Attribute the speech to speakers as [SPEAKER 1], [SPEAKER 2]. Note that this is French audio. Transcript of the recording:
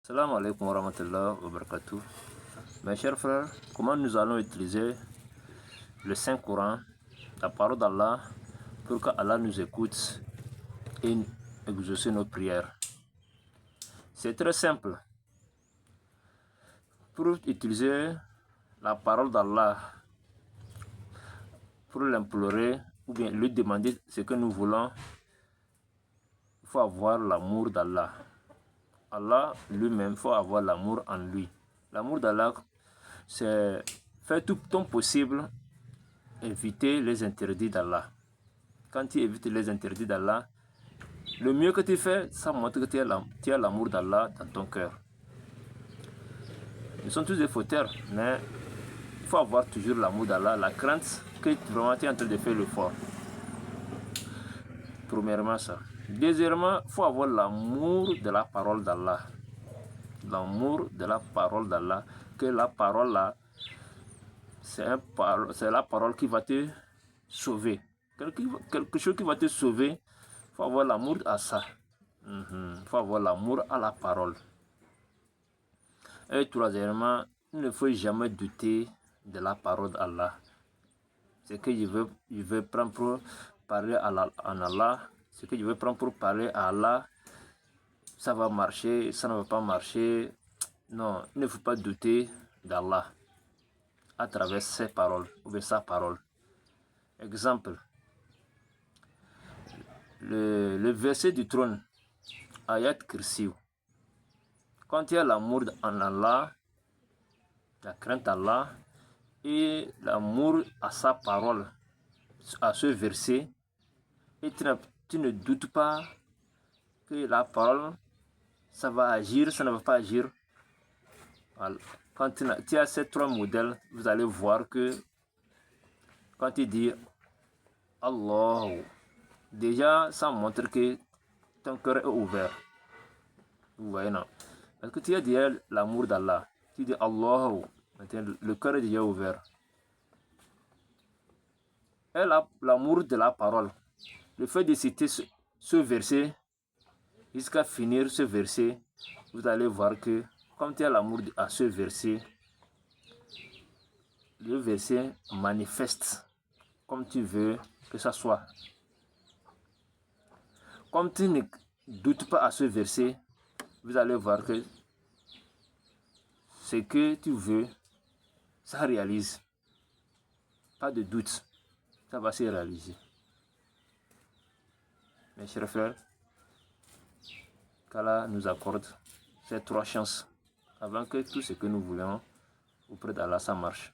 [SPEAKER 1] Salam alaikum wa rahmatullah wa barakatuh. Mes chers frères, comment nous allons utiliser le Saint-Coran, la parole d'Allah, pour que Allah nous écoute et exaucer nos prières? C'est très simple. Pour utiliser la parole d'Allah, pour l'implorer ou bien lui demander ce que nous voulons, il faut avoir l'amour d'Allah. Allah lui-même, il faut avoir l'amour en lui. L'amour d'Allah, c'est faire tout ton possible, éviter les interdits d'Allah. Quand tu évites les interdits d'Allah, le mieux que tu fais, ça montre que tu as l'amour d'Allah dans ton cœur. Nous sommes tous des fauteurs, mais il faut avoir toujours l'amour d'Allah, la crainte que vraiment tu es en train de faire l'effort. Premièrement, ça. Deuxièmement, il faut avoir l'amour de la parole d'Allah. L'amour de la parole d'Allah, que la parole là, c'est la parole qui va te sauver. Quelque chose qui va te sauver, il faut avoir l'amour à ça. Il faut avoir l'amour à la parole. Et troisièmement, il ne faut jamais douter de la parole d'Allah. C'est que je veux prendre pour parler en Allah, ce que je veux prendre pour parler à Allah, ça va marcher, ça ne va pas marcher. Non, il ne faut pas douter d'Allah à travers ses paroles ou bien sa parole. Exemple, le verset du trône, Ayat Kursi. Quand tu as l'amour en Allah, la crainte d'Allah et l'amour à sa parole, à ce verset, et tu ne doutes pas que la parole, ça va agir, ça ne va pas agir. Quand tu as ces trois modèles, vous allez voir que quand tu dis Allah, déjà ça montre que ton cœur est ouvert. Vous voyez, non? Parce que tu as déjà l'amour d'Allah. Tu dis Allah, le cœur est déjà ouvert. Et l'amour de la parole, le fait de citer ce verset, jusqu'à finir ce verset, vous allez voir que comme tu as l'amour à ce verset, le verset manifeste comme tu veux que ça soit. Comme tu ne doutes pas à ce verset, vous allez voir que ce que tu veux, ça réalise. Pas de doute, ça va se réaliser. Mes chers frères, qu'Allah nous accorde ces trois chances avant que tout ce que nous voulons auprès d'Allah, ça marche.